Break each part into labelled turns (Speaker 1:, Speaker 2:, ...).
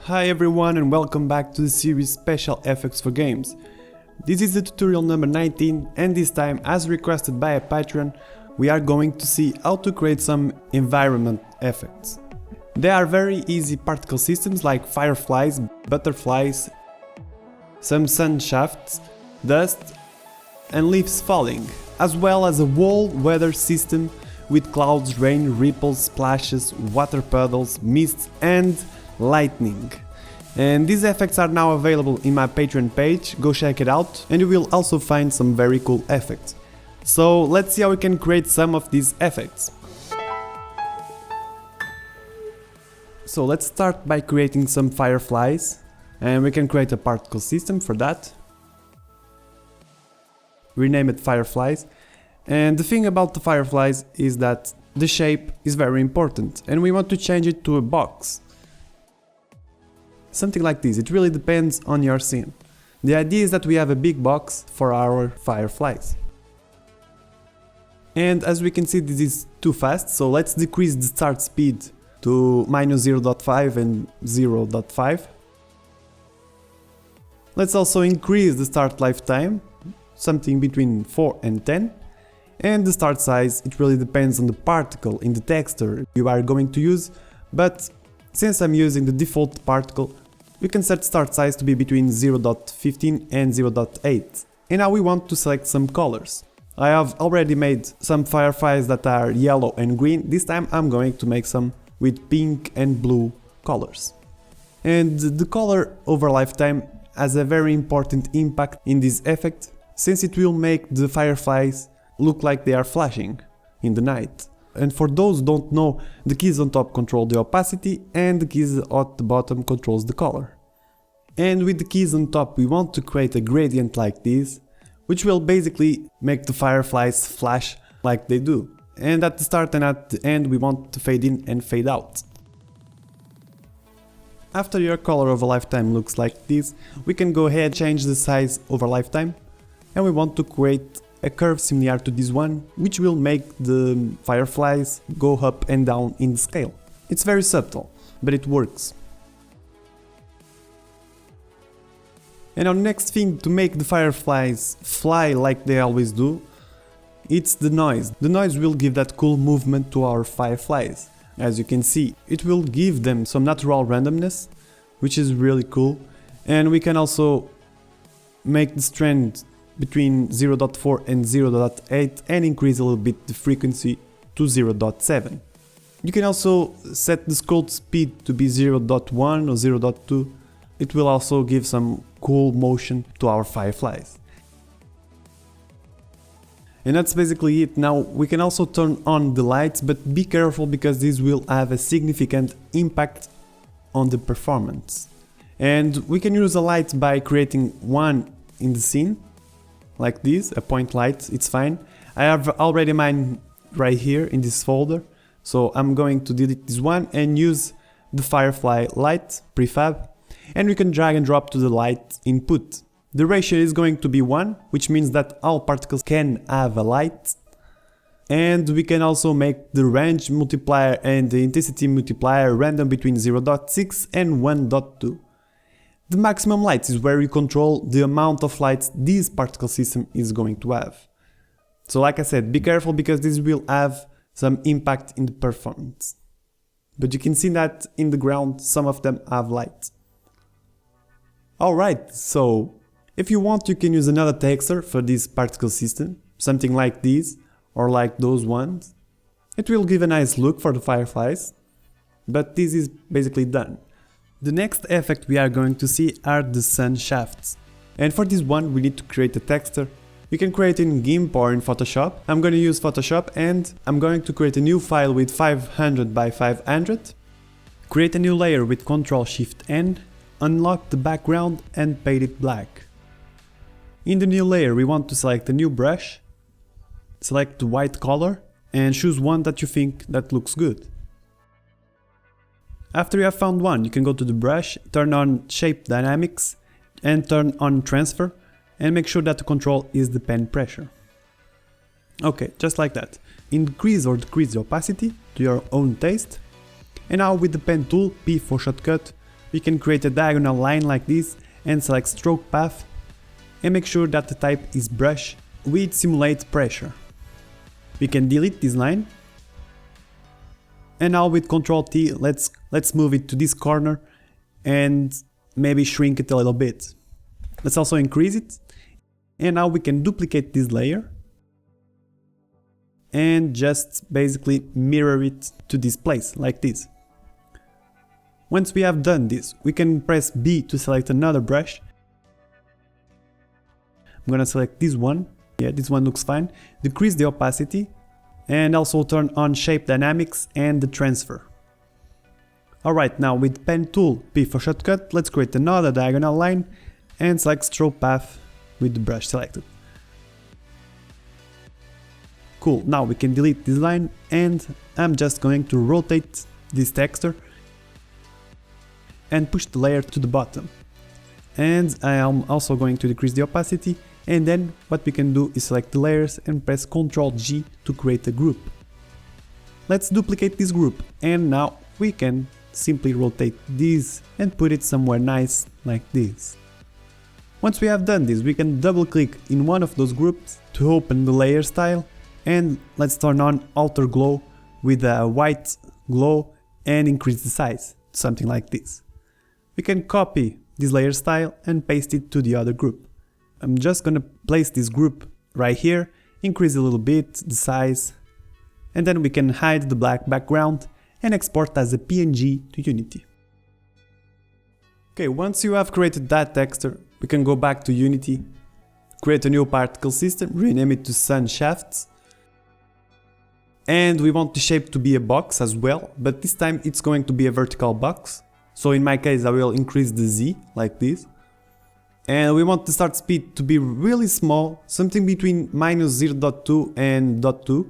Speaker 1: Hi everyone and welcome back to the series Special Effects for Games. This is the tutorial number 19 and this time, as requested by a Patreon, we are going to see how to create some environment effects. They are very easy particle systems like fireflies, butterflies, some sun shafts, dust and leaves falling, as well as a whole weather system with clouds, rain, ripples, splashes, water puddles, mists and lightning. And these effects are now available in my Patreon page, go check it out and you will also find some very cool effects. So let's see how we can create some of these effects. So let's start by creating some fireflies and we can create a particle system for that. Rename it Fireflies. And the thing about the fireflies is that the shape is very important and we want to change it to a box. Something like this, it really depends on your scene. The idea is that we have a big box for our fireflies. And as we can see, this is too fast, so let's decrease the start speed to -0.5 and 0.5. Let's also increase the start lifetime, something between 4 and 10. And the start size, it really depends on the particle in the texture you are going to use, but since I'm using the default particle, we can set start size to be between 0.15 and 0.8. And now we want to select some colors. I have already made some fireflies that are yellow and green. This time I'm going to make some with pink and blue colors. And the color over lifetime has a very important impact in this effect, since it will make the fireflies look like they are flashing in the night. And for those who don't know, the keys on top control the opacity and the keys at the bottom controls the color. And with the keys on top we want to create a gradient like this, which will basically make the fireflies flash like they do. And at the start and at the end we want to fade in and fade out. After your color over lifetime looks like this, we can go ahead and change the size over lifetime. And we want to create a curve similar to this one, which will make the fireflies go up and down in the scale. It's very subtle, but it works. And our next thing to make the fireflies fly like they always do, it's the noise. The noise will give that cool movement to our fireflies. As you can see, it will give them some natural randomness, which is really cool. And we can also make the strand between 0.4 and 0.8 and increase a little bit the frequency to 0.7. You can also set the scroll speed to be 0.1 or 0.2. It will also give some cool motion to our fireflies. And that's basically it. Now we can also turn on the lights, but be careful because this will have a significant impact on the performance. And we can use a light by creating one in the scene, like this, a point light, it's fine. I have already mine right here in this folder, so I'm going to delete this one and use the firefly light prefab, and we can drag and drop to the light input. The ratio is going to be 1, which means that all particles can have a light. And we can also make the range multiplier and the intensity multiplier random between 0.6 and 1.2. The maximum light is where you control the amount of lights this particle system is going to have. So like I said, be careful because this will have some impact in the performance. But you can see that in the ground some of them have light. Alright, so if you want you can use another texture for this particle system, something like this or like those ones. It will give a nice look for the fireflies, but this is basically done. The next effect we are going to see are the sun shafts. And for this one we need to create a texture. You can create it in GIMP or in Photoshop. I'm going to use Photoshop and I'm going to create a new file with 500 by 500. Create a new layer with Ctrl-Shift-N, unlock the background and paint it black. In the new layer we want to select a new brush, select the white color and choose one that you think that looks good. After you have found one, you can go to the brush, turn on Shape Dynamics and turn on Transfer and make sure that the control is the pen pressure. Okay, just like that. Increase or decrease the opacity to your own taste. And now with the pen tool, P for shortcut, we can create a diagonal line like this and select stroke path and make sure that the type is brush with simulate pressure. We can delete this line, and now with Ctrl T let's move it to this corner and maybe shrink it a little bit. Let's also increase it, and now we can duplicate this layer and just basically mirror it to this place like this. Once we have done this, we can press B to select another brush. I'm gonna select this one. Yeah, this one looks fine. Decrease the opacity and also turn on shape dynamics and the transfer. Alright, now with pen tool, P for shortcut, let's create another diagonal line and select stroke path with the brush selected. Cool, now we can delete this line and I'm just going to rotate this texture and push the layer to the bottom. And I am also going to decrease the opacity, and then what we can do is select the layers and press Ctrl G to create a group. Let's duplicate this group, and now we can simply rotate this and put it somewhere nice like this. Once we have done this, we can double click in one of those groups to open the layer style, and let's turn on outer glow with a white glow and increase the size to something like this. We can copy this layer style and paste it to the other group. I'm just gonna place this group right here, increase a little bit the size, and then we can hide the black background and export as a PNG to Unity. Okay, once you have created that texture, we can go back to Unity, create a new particle system, rename it to Sun Shafts, and we want the shape to be a box as well, but this time it's going to be a vertical box. So in my case I will increase the Z like this. And we want the start speed to be really small, something between -0.2 and 0.2.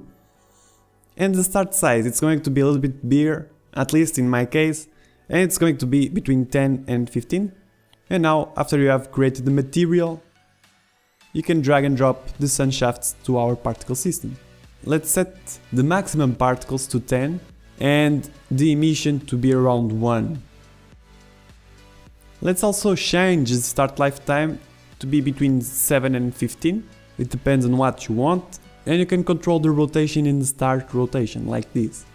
Speaker 1: And the start size, it's going to be a little bit bigger, at least in my case, and it's going to be between 10 and 15. And now, after you have created the material, you can drag and drop the sun shafts to our particle system. Let's set the maximum particles to 10 and the emission to be around 1. Let's also change the start lifetime to be between 7 and 15. It depends on what you want, and you can control the rotation in the start rotation like this.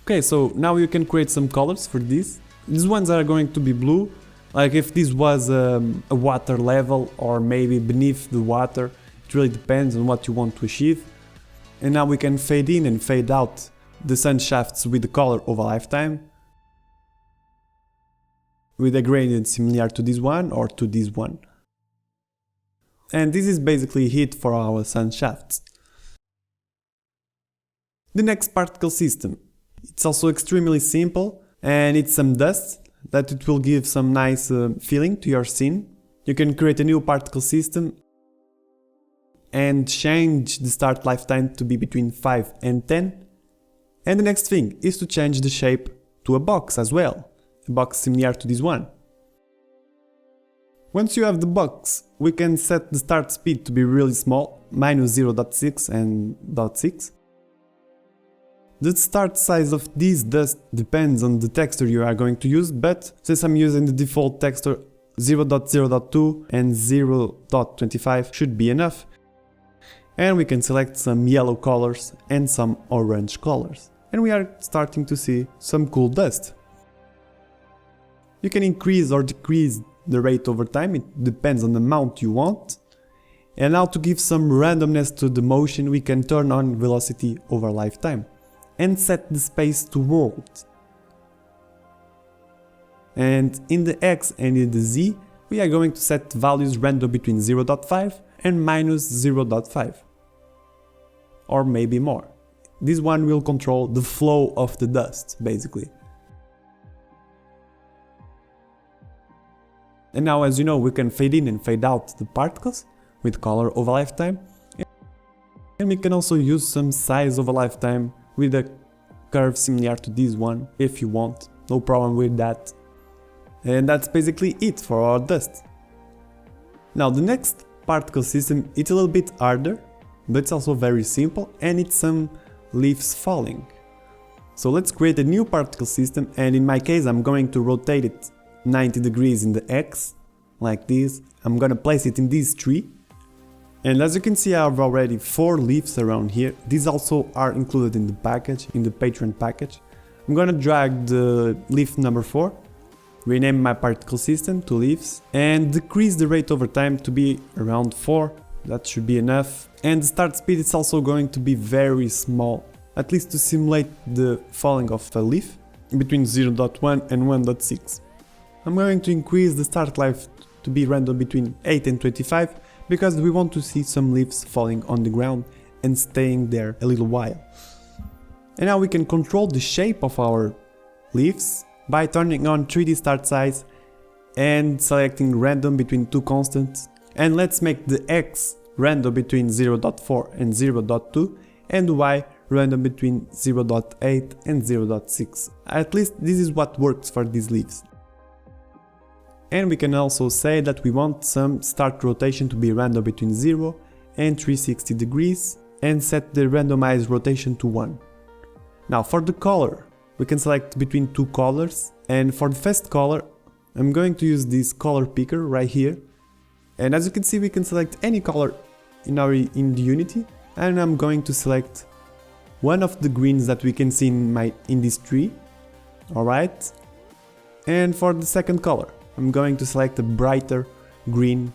Speaker 1: Okay, so now you can create some colors for this. These ones are going to be blue, like if this was a water level or maybe beneath the water. It really depends on what you want to achieve. And now we can fade in and fade out the sun shafts with the color of a lifetime, with a gradient similar to this one or to this one. And this is basically it for our sun shafts. The next particle system. It's also extremely simple, and it's some dust that it will give some nice feeling to your scene. You can create a new particle system and change the start lifetime to be between 5 and 10. And the next thing is to change the shape to a box as well, a box similar to this one. Once you have the box, we can set the start speed to be really small, -0.6 and 0.6. The start size of this dust depends on the texture you are going to use, but since I'm using the default texture, 0.0.2 and 0.25 should be enough. And we can select some yellow colors and some orange colors. And we are starting to see some cool dust. You can increase or decrease the rate over time, it depends on the amount you want. And now to give some randomness to the motion, we can turn on velocity over lifetime and set the space to world. And in the X and in the Z, we are going to set values random between 0.5 and -0.5. Or maybe more. This one will control the flow of the dust, basically. And now, as you know, we can fade in and fade out the particles with color over lifetime. And we can also use some size over lifetime with a curve similar to this one, if you want. No problem with that. And that's basically it for our dust. Now the next particle system, it's a little bit harder, but it's also very simple, and it's some leaves falling. So let's create a new particle system, and in my case I'm going to rotate it 90 degrees in the X, like this. I'm gonna place it in this tree. And as you can see, I have already 4 leaves around here. These also are included in the package, in the Patreon package. I'm gonna drag the leaf number 4, rename my particle system to leaves, and decrease the rate over time to be around 4. That should be enough. And the start speed is also going to be very small, at least to simulate the falling of a leaf, between 0.1 and 1.6. I'm going to increase the start life to be random between 8 and 25, because we want to see some leaves falling on the ground and staying there a little while. And now we can control the shape of our leaves by turning on 3D start size and selecting random between 2 constants. And let's make the X random between 0.4 and 0.2 and Y random between 0.8 and 0.6. At least this is what works for these leaves. And we can also say that we want some start rotation to be random between 0 and 360 degrees and set the randomized rotation to 1. Now for the color, we can select between 2 colors, and for the first color I'm going to use this color picker right here. And as you can see, we can select any color in the Unity, and I'm going to select one of the greens that we can see in this tree. Alright. And for the second color, I'm going to select a brighter green,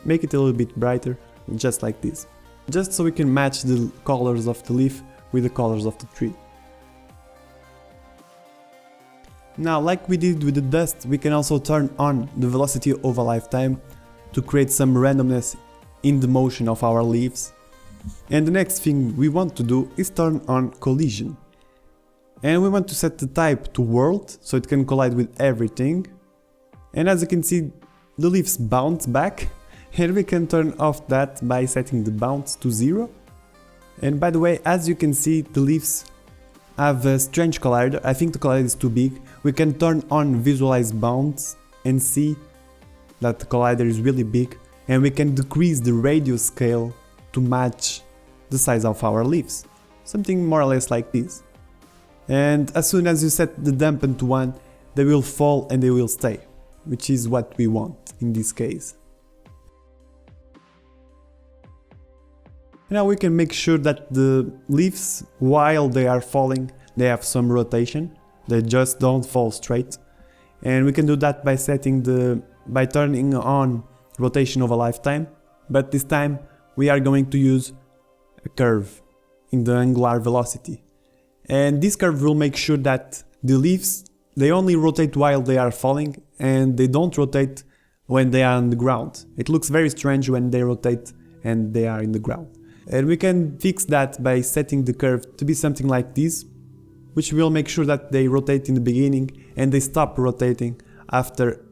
Speaker 1: make it a little bit brighter, just like this, just so we can match the colors of the leaf with the colors of the tree. Now, like we did with the dust, we can also turn on the velocity over lifetime to create some randomness in the motion of our leaves. And the next thing we want to do is turn on collision. And we want to set the type to world, so it can collide with everything. And as you can see, the leaves bounce back, and we can turn off that by setting the bounce to 0. And by the way, as you can see, the leaves have a strange collider. I think the collider is too big. We can turn on visualize bounce and see that the collider is really big, and we can decrease the radius scale to match the size of our leaves. Something more or less like this. And as soon as you set the dampen to 1, they will fall and they will stay, which is what we want in this case. Now we can make sure that the leaves, while they are falling, they have some rotation, they just don't fall straight. And we can do that by turning on rotation over lifetime, but this time we are going to use a curve in the angular velocity. And this curve will make sure that the leaves, they only rotate while they are falling, and they don't rotate when they are on the ground. It looks very strange when they rotate and they are in the ground. And we can fix that by setting the curve to be something like this, which will make sure that they rotate in the beginning and they stop rotating after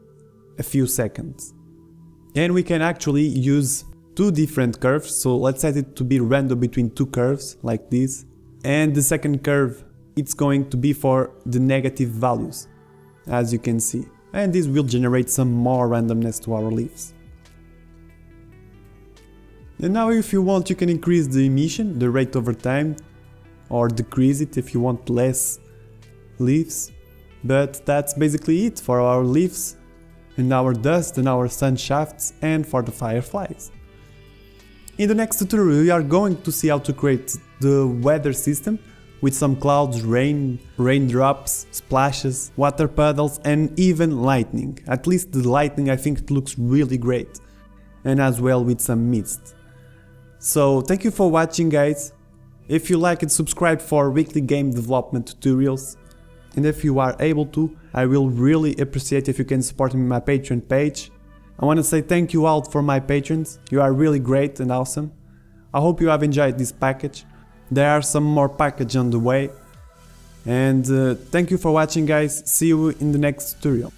Speaker 1: a few seconds. And we can actually use 2 different curves, so let's set it to be random between 2 curves, like this. And the second curve, it's going to be for the negative values, as you can see. And this will generate some more randomness to our leaves. And now if you want, you can increase the emission, the rate over time, or decrease it if you want less leaves. But that's basically it for our leaves, and our dust, and our sun shafts, and for the fireflies. In the next tutorial we are going to see how to create the weather system with some clouds, rain, raindrops, splashes, water puddles, and even lightning. At least the lightning, I think it looks really great. And as well with some mist. So thank you for watching, guys. If you like it, subscribe for weekly game development tutorials. And if you are able to, I will really appreciate if you can support me on my Patreon page. I want to say thank you all for my patrons. You are really great and awesome. I hope you have enjoyed this package. There are some more packages on the way. And thank you for watching, guys. See you in the next tutorial.